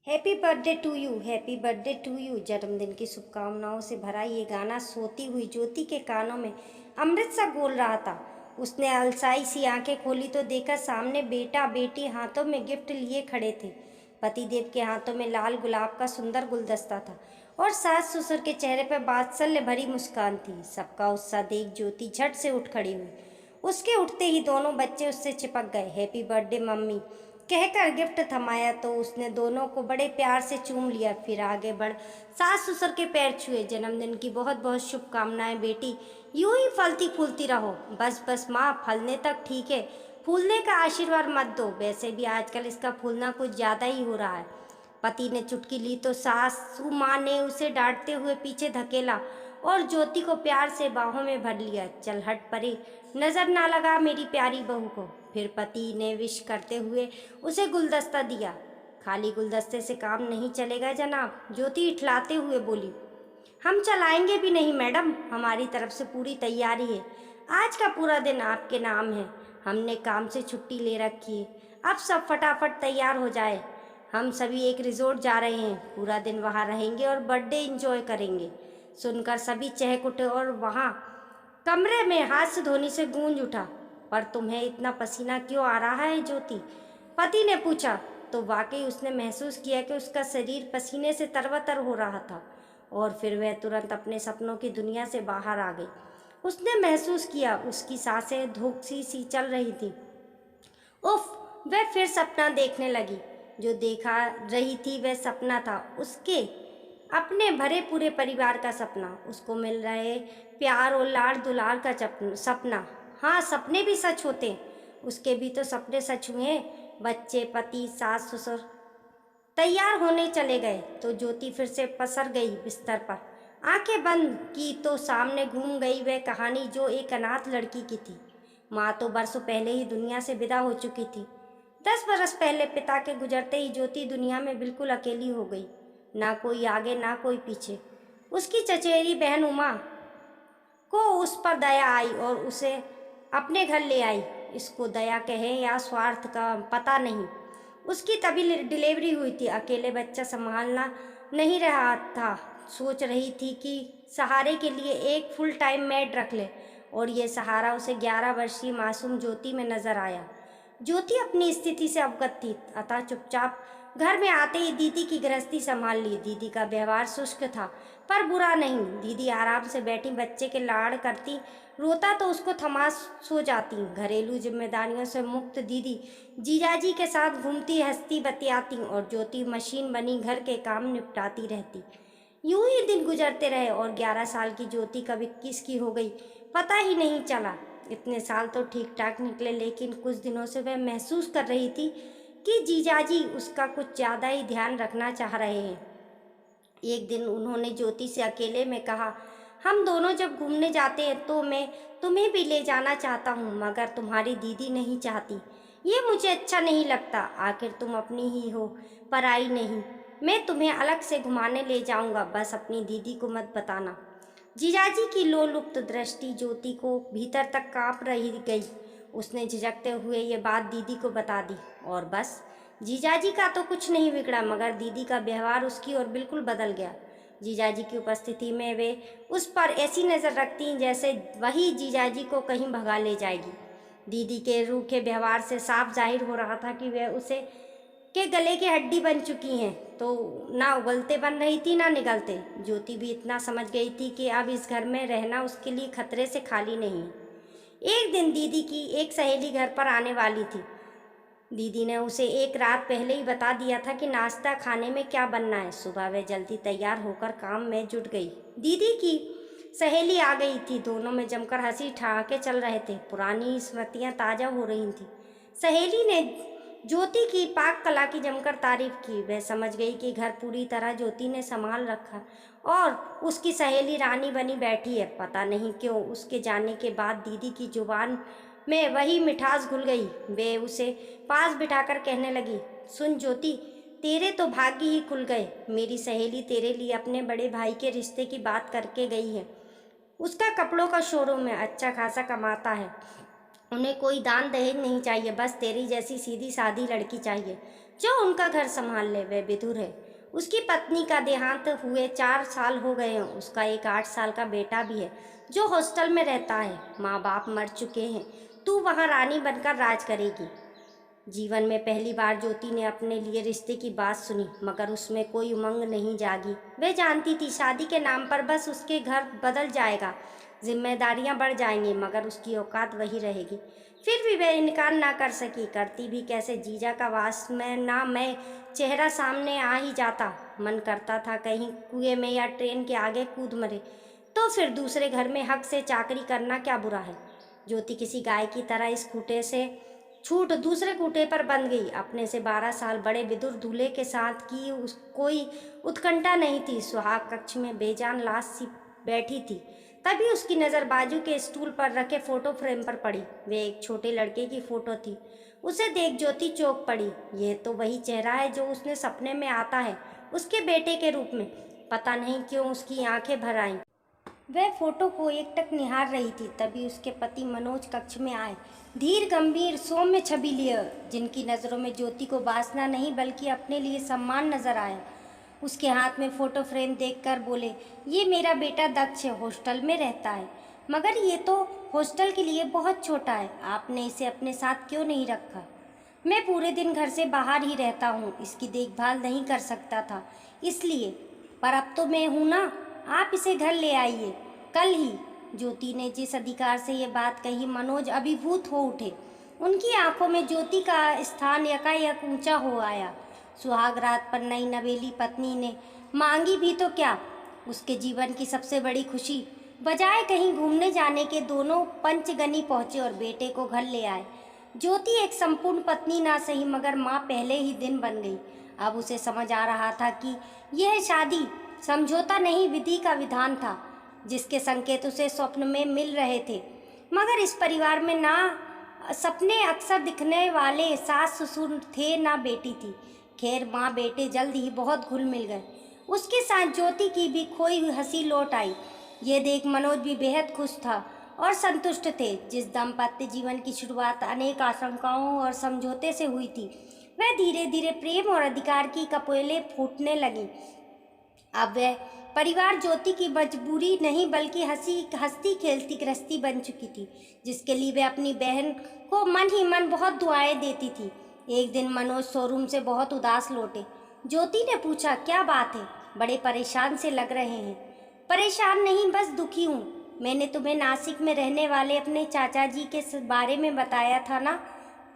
Happy birthday to you, happy birthday to you. जन्मदिन की शुभकामनाओं से भरा ये गाना सोती हुई ज्योति के कानों में अमृत सा घोल रहा था। उसने अलसाई सी आंखें खोली तो देखा सामने बेटा बेटी हाथों में गिफ्ट लिए खड़े थे। पतिदेव के हाथों में लाल गुलाब का सुंदर गुलदस्ता था और सास ससुर के चेहरे पर वात्सल्य भरी मुस्कान थी। सबका उत्साह देख ज्योति झट से उठ खड़ी हुई। उसके उठते ही दोनों बच्चे उससे चिपक गए। हैप्पी बर्थडे मम्मी कहकर गिफ्ट थमाया तो उसने दोनों को बड़े प्यार से चूम लिया। फिर आगे बढ़ सास ससुर के पैर छुए। जन्मदिन की बहुत बहुत शुभकामनाएं बेटी, यूं ही फलती फूलती रहो। बस बस माँ, फलने तक ठीक है, फूलने का आशीर्वाद मत दो। वैसे भी आजकल इसका फूलना कुछ ज़्यादा ही हो रहा है। पति ने चुटकी ली तो सासू माँ ने उसे डांटते हुए पीछे धकेला और ज्योति को प्यार से बाहों में भर लिया। चल हट परे, नजर ना लगा मेरी प्यारी बहू को। फिर पति ने विश करते हुए उसे गुलदस्ता दिया। खाली गुलदस्ते से काम नहीं चलेगा जनाब, ज्योति इठलाते हुए बोली। हम चलाएंगे भी नहीं मैडम, हमारी तरफ से पूरी तैयारी है। आज का पूरा दिन आपके नाम है। हमने काम से छुट्टी ले रखी है। अब सब फटाफट तैयार हो जाए। हम सभी एक रिजॉर्ट जा रहे हैं, पूरा दिन वहाँ रहेंगे और बर्थडे एंजॉय करेंगे। सुनकर सभी चहक उठे और वहाँ कमरे में हाथ धोनी से गूंज उठा। पर तुम्हें इतना पसीना क्यों आ रहा है ज्योति? पति ने पूछा तो वाकई उसने महसूस किया कि उसका शरीर पसीने से तरबतर हो रहा था और फिर वह तुरंत अपने सपनों की दुनिया से बाहर आ गई। उसने महसूस किया उसकी सांसें धोखसी सी चल रही थी। उफ, वह फिर सपना देखने लगी। जो देखा रही थी वह सपना था, उसके अपने भरे पूरे परिवार का सपना, उसको मिल रहे प्यार और लाड़ दुलार का सपना। हाँ, सपने भी सच होते, उसके भी तो सपने सच हुए। बच्चे, पति, सास ससुर तैयार होने चले गए तो ज्योति फिर से पसर गई बिस्तर पर। आंखें बंद की तो सामने घूम गई वह कहानी जो एक अनाथ लड़की की थी। माँ तो बरसों पहले ही दुनिया से विदा हो चुकी थी। 10 बरस पहले पिता के गुजरते ही ज्योति दुनिया में बिल्कुल अकेली हो गई। ना कोई आगे ना कोई पीछे। उसकी चचेरी बहन उमा को उस पर दया आई और उसे अपने घर ले आई। इसको दया कहे या स्वार्थ का पता नहीं। उसकी तभी डिलीवरी हुई थी, अकेले बच्चा संभालना नहीं रहा था। सोच रही थी कि सहारे के लिए एक फुल टाइम मेड रख ले और ये सहारा उसे 11 वर्षीय मासूम ज्योति में नजर आया। ज्योति अपनी स्थिति से अवगत थी, अतः चुपचाप घर में आते ही दीदी की गृहस्थी संभाल ली। दीदी का व्यवहार शुष्क था पर बुरा नहीं। दीदी आराम से बैठी बच्चे के लाड़ करती, रोता तो उसको थमा सो जाती। घरेलू जिम्मेदारियों से मुक्त दीदी जीजाजी के साथ घूमती, हंसती, बतियाती और ज्योति मशीन बनी घर के काम निपटाती रहती। यूं ही दिन गुजरते रहे और 11 साल की ज्योति कब 21 की हो गई पता ही नहीं चला। इतने साल तो ठीक ठाक निकले, लेकिन कुछ दिनों से वह महसूस कर रही थी कि जीजाजी उसका कुछ ज़्यादा ही ध्यान रखना चाह रहे हैं। एक दिन उन्होंने ज्योति से अकेले में कहा, हम दोनों जब घूमने जाते हैं तो मैं तुम्हें भी ले जाना चाहता हूँ, मगर तुम्हारी दीदी नहीं चाहती। ये मुझे अच्छा नहीं लगता, आखिर तुम अपनी ही हो, पराई नहीं। मैं तुम्हें अलग से घुमाने ले जाऊंगा, बस अपनी दीदी को मत बताना। जीजाजी की लोलुप्त दृष्टि ज्योति को भीतर तक कांप रही गई। उसने झिझकते हुए ये बात दीदी को बता दी और बस। जीजाजी का तो कुछ नहीं बिगड़ा, मगर दीदी का व्यवहार उसकी ओर बिल्कुल बदल गया। जीजाजी की उपस्थिति में वे उस पर ऐसी नज़र रखती जैसे वही जीजाजी को कहीं भगा ले जाएगी। दीदी के रूखे व्यवहार से साफ जाहिर हो रहा था कि वह उसे के गले की हड्डी बन चुकी हैं, तो ना उगलते बन रही थी ना निगलते। ज्योति भी इतना समझ गई थी कि अब इस घर में रहना उसके लिए खतरे से खाली नहीं। एक दिन दीदी की एक सहेली घर पर आने वाली थी। दीदी ने उसे एक रात पहले ही बता दिया था कि नाश्ता खाने में क्या बनना है। सुबह वह जल्दी तैयार होकर काम में जुट गई। दीदी की सहेली आ गई थी। दोनों में जमकर हंसी ठहाके चल रहे थे। पुरानी स्मृतियां ताज़ा हो रही थी। सहेली ने ज्योति की पाक कला की जमकर तारीफ की। वह समझ गई कि घर पूरी तरह ज्योति ने संभाल रखा और उसकी सहेली रानी बनी बैठी है। पता नहीं क्यों उसके जाने के बाद दीदी की जुबान में वही मिठास घुल गई। वे उसे पास बिठाकर कहने लगी, सुन ज्योति, तेरे तो भाग्य ही खुल गए। मेरी सहेली तेरे लिए अपने बड़े भाई के रिश्ते की बात करके गई है। उसका कपड़ों का शोरूम है, अच्छा खासा कमाता है। उन्हें कोई दान दहेज नहीं चाहिए, बस तेरी जैसी सीधी सादी लड़की चाहिए। जो उनका घर संभाल ले। वह विदुर है। उसकी पत्नी का देहांत हुए 4 साल हो गए हैं। उसका एक 8 साल का बेटा भी है जो हॉस्टल में रहता है। माँ बाप मर चुके हैं। तू वहाँ रानी बनकर राज करेगी। जीवन में पहली बार ज्योति ने अपने लिए रिश्ते की बात सुनी, मगर उसमें कोई उमंग नहीं जागी। वह जानती थी शादी के नाम पर बस उसके घर बदल जाएगा, जिम्मेदारियां बढ़ जाएंगी, मगर उसकी औकात वही रहेगी। फिर भी वह इनकार ना कर सकी। करती भी कैसे? जीजा का वास में ना मैं चेहरा सामने आ ही जाता। मन करता था कहीं कुएं में या ट्रेन के आगे कूद मरे। तो फिर दूसरे घर में हक से चाकरी करना क्या बुरा है? ज्योति किसी गाय की तरह इस खूंटे से छूट दूसरे खूंटे पर बंध गई। अपने से 12 साल बड़े विदुर दूल्हे के साथ की कोई उत्कंठा नहीं थी। सुहाग कक्ष में बेजान लाश सी बैठी थी। तभी उसकी नज़र बाजू के स्टूल पर रखे फोटो फ्रेम पर पड़ी। वे एक छोटे लड़के की फोटो थी। उसे देख ज्योति चौंक पड़ी। यह तो वही चेहरा है जो उसने सपने में आता है, उसके बेटे के रूप में। पता नहीं क्यों उसकी आंखें भर आईं। वह फोटो को एकटक निहार रही थी। तभी उसके पति मनोज कक्ष में आए, धीर गंभीर सौम्य छवि लिए, जिनकी नज़रों में ज्योति को वासना नहीं बल्कि अपने लिए सम्मान नजर आया। उसके हाथ में फोटो फ्रेम देखकर बोले, ये मेरा बेटा दक्ष है, हॉस्टल में रहता है, मगर ये तो हॉस्टल के लिए बहुत छोटा है। आपने इसे अपने साथ क्यों नहीं रखा? मैं पूरे दिन घर से बाहर ही रहता हूँ, इसकी देखभाल नहीं कर सकता था इसलिए। पर अब तो मैं हूँ ना, आप इसे घर ले आइए कल ही। ज्योति ने जिस अधिकार से ये बात कही, मनोज अभिभूत हो उठे। उनकी आंखों में ज्योति का स्थान यकायक ऊंचा हो आया। सुहाग रात पर नई नवेली पत्नी ने मांगी भी तो क्या, उसके जीवन की सबसे बड़ी खुशी। बजाय कहीं घूमने जाने के दोनों पंचगनी पहुंचे और बेटे को घर ले आए। ज्योति एक संपूर्ण पत्नी ना सही मगर माँ पहले ही दिन बन गई। अब उसे समझ आ रहा था कि यह शादी समझौता नहीं, विधि का विधान था, जिसके संकेत उसे स्वप्न में मिल रहे थे। मगर इस परिवार में ना सपने अक्सर दिखने वाले सास ससुर थे ना बेटी थी। खैर, माँ बेटे जल्द ही बहुत घुल मिल गए। उसके साथ ज्योति की भी खोई हुई हंसी लौट आई। ये देख मनोज भी बेहद खुश था और संतुष्ट थे। जिस दाम्पत्य जीवन की शुरुआत अनेक आशंकाओं और समझौते से हुई थी, वह धीरे धीरे प्रेम और अधिकार की कपोलें फूटने लगी। अब वह परिवार ज्योति की मजबूरी नहीं बल्कि हंसती खेलती गृहस्थी बन चुकी थी, जिसके लिए वह अपनी बहन को मन ही मन बहुत दुआएं देती थी। एक दिन मनोज शोरूम से बहुत उदास लौटे। ज्योति ने पूछा, क्या बात है? बड़े परेशान से लग रहे हैं। परेशान नहीं, बस दुखी हूँ। मैंने तुम्हें नासिक में रहने वाले अपने चाचा जी के बारे में बताया था ना?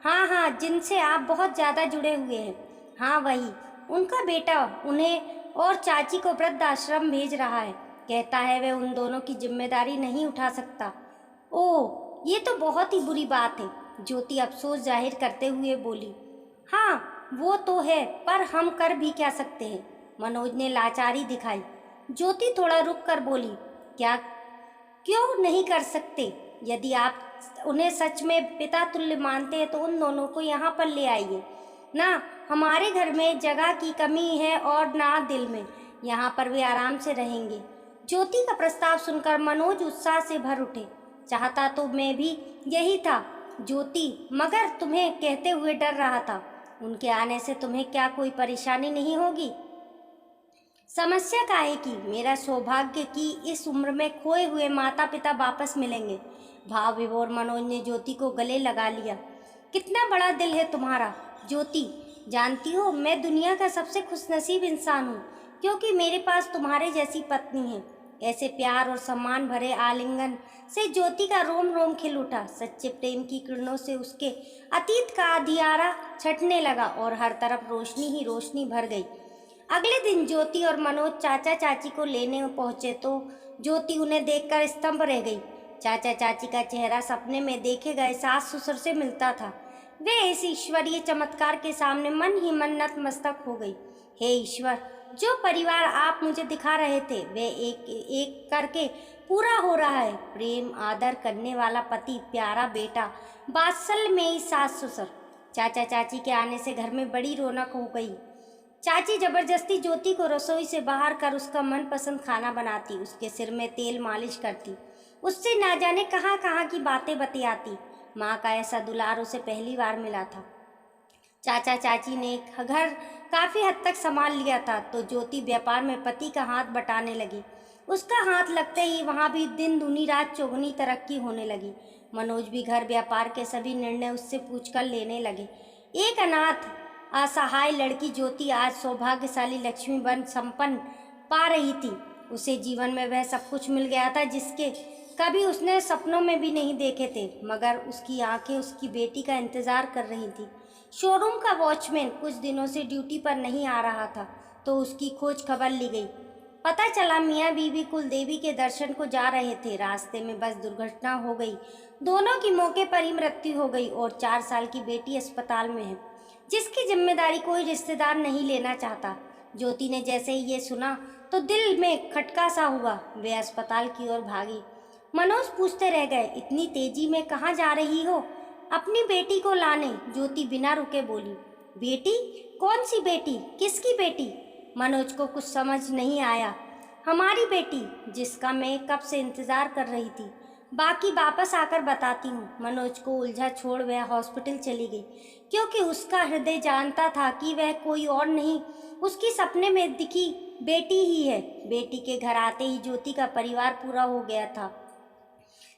हाँ हाँ, जिनसे आप बहुत ज़्यादा जुड़े हुए हैं। हाँ वही। उनका बेटा उन्हें और चाची को वृद्ध आश्रम भेज रहा है। कहता है वह उन दोनों की जिम्मेदारी नहीं उठा सकता। ओह, ये तो बहुत ही बुरी बात है, ज्योति अफसोस जाहिर करते हुए बोली। हाँ वो तो है, पर हम कर भी क्या सकते हैं? मनोज ने लाचारी दिखाई। ज्योति थोड़ा रुक कर बोली, क्या क्यों नहीं कर सकते? यदि आप उन्हें सच में पिता तुल्य मानते हैं तो उन दोनों को यहाँ पर ले आइए ना। हमारे घर में जगह की कमी है और ना दिल में। यहाँ पर वे आराम से रहेंगे। ज्योति का प्रस्ताव सुनकर मनोज उत्साह से भर उठे। चाहता तो मैं भी यही था ज्योति, मगर तुम्हें कहते हुए डर रहा था। उनके आने से तुम्हें क्या कोई परेशानी नहीं होगी? समस्या का है कि मेरा सौभाग्य कि इस उम्र में खोए हुए माता पिता वापस मिलेंगे। भाव विभोर मनोज ने ज्योति को गले लगा लिया। कितना बड़ा दिल है तुम्हारा ज्योति। जानती हो, मैं दुनिया का सबसे खुशनसीब इंसान हूँ, क्योंकि मेरे पास तुम्हारे जैसी पत्नी है। ऐसे प्यार और सम्मान भरे आलिंगन से ज्योति का रोम रोम खिल उठा। सच्चे प्रेम की किरणों से उसके अतीत का अधियारा छटने लगा और हर तरफ रोशनी ही रोशनी भर गई। अगले दिन ज्योति और मनोज चाचा चाची को लेने पहुंचे तो ज्योति उन्हें देखकर स्तंभ रह गई। चाचा चाची का चेहरा सपने में देखे गए सास ससुर से मिलता था। वे इस ईश्वरीय चमत्कार के सामने मन ही मन नतमस्तक हो गई। हे ईश्वर, जो परिवार आप मुझे दिखा रहे थे वे एक एक करके पूरा हो रहा है। प्रेम आदर करने वाला पति, प्यारा बेटा, वात्सल्य में सास ससुर। चाचा चाची के आने से घर में बड़ी रौनक हो गई। चाची जबरदस्ती ज्योति को रसोई से बाहर कर उसका मनपसंद खाना बनाती, उसके सिर में तेल मालिश करती, उससे ना जाने कहाँ कहाँ की बातें बतियाती। माँ का ऐसा दुलार उसे पहली बार मिला था। चाचा चाची ने घर काफ़ी हद तक संभाल लिया था तो ज्योति व्यापार में पति का हाथ बटाने लगी। उसका हाथ लगते ही वहाँ भी दिन दूनी रात चौगुनी तरक्की होने लगी। मनोज भी घर व्यापार के सभी निर्णय उससे पूछकर लेने लगे। एक अनाथ असहाय लड़की ज्योति आज सौभाग्यशाली लक्ष्मी बन संपन्न पा रही थी। उसे जीवन में वह सब कुछ मिल गया था जिसके कभी उसने सपनों में भी नहीं देखे थे, मगर उसकी आंखें उसकी बेटी का इंतजार कर रही थी। शोरूम का वॉचमैन कुछ दिनों से ड्यूटी पर नहीं आ रहा था तो उसकी खोज खबर ली गई। पता चला मियाँ बीवी कुलदेवी के दर्शन को जा रहे थे। रास्ते में बस दुर्घटना हो गई। दोनों की मौके पर ही मृत्यु हो गई और 4 साल की बेटी अस्पताल में है, जिसकी जिम्मेदारी कोई रिश्तेदार नहीं लेना चाहता। ज्योति ने जैसे ही ये सुना तो दिल में खटका सा हुआ। वे अस्पताल की ओर भागी। मनोज पूछते रह गए, इतनी तेजी में कहाँ जा रही हो? अपनी बेटी को लाने, ज्योति बिना रुके बोली। बेटी? कौन सी बेटी? किसकी बेटी? मनोज को कुछ समझ नहीं आया। हमारी बेटी, जिसका मैं कब से इंतजार कर रही थी। बाकी वापस आकर बताती हूँ। मनोज को उलझा छोड़ वह हॉस्पिटल चली गई, क्योंकि उसका हृदय जानता था कि वह कोई और नहीं, उसकी सपने में दिखी बेटी ही है। बेटी के घर आते ही ज्योति का परिवार पूरा हो गया था।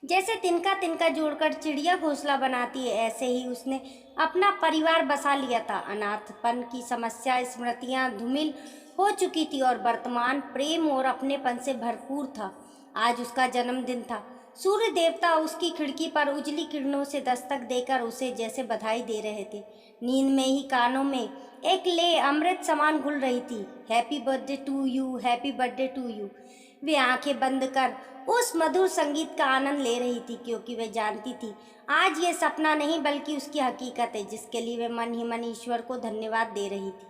जैसे तिनका तिनका जोड़कर चिड़िया घोंसला बनाती है, ऐसे ही उसने अपना परिवार बसा लिया था। अनाथपन की समस्या, स्मृतियां धूमिल हो चुकी थी और वर्तमान प्रेम और अपनेपन से भरपूर था। आज उसका जन्मदिन था। सूर्य देवता उसकी खिड़की पर उजली किरणों से दस्तक देकर उसे जैसे बधाई दे रहे थे। नींद में ही कानों में एक ले अमृत समान घुल रही थी। Happy birthday to you, happy birthday to you. वे आंखें बंद कर उस मधुर संगीत का आनंद ले रही थी, क्योंकि वे जानती थी आज ये सपना नहीं बल्कि उसकी हकीकत है, जिसके लिए वे मन ही मन ईश्वर को धन्यवाद दे रही थी।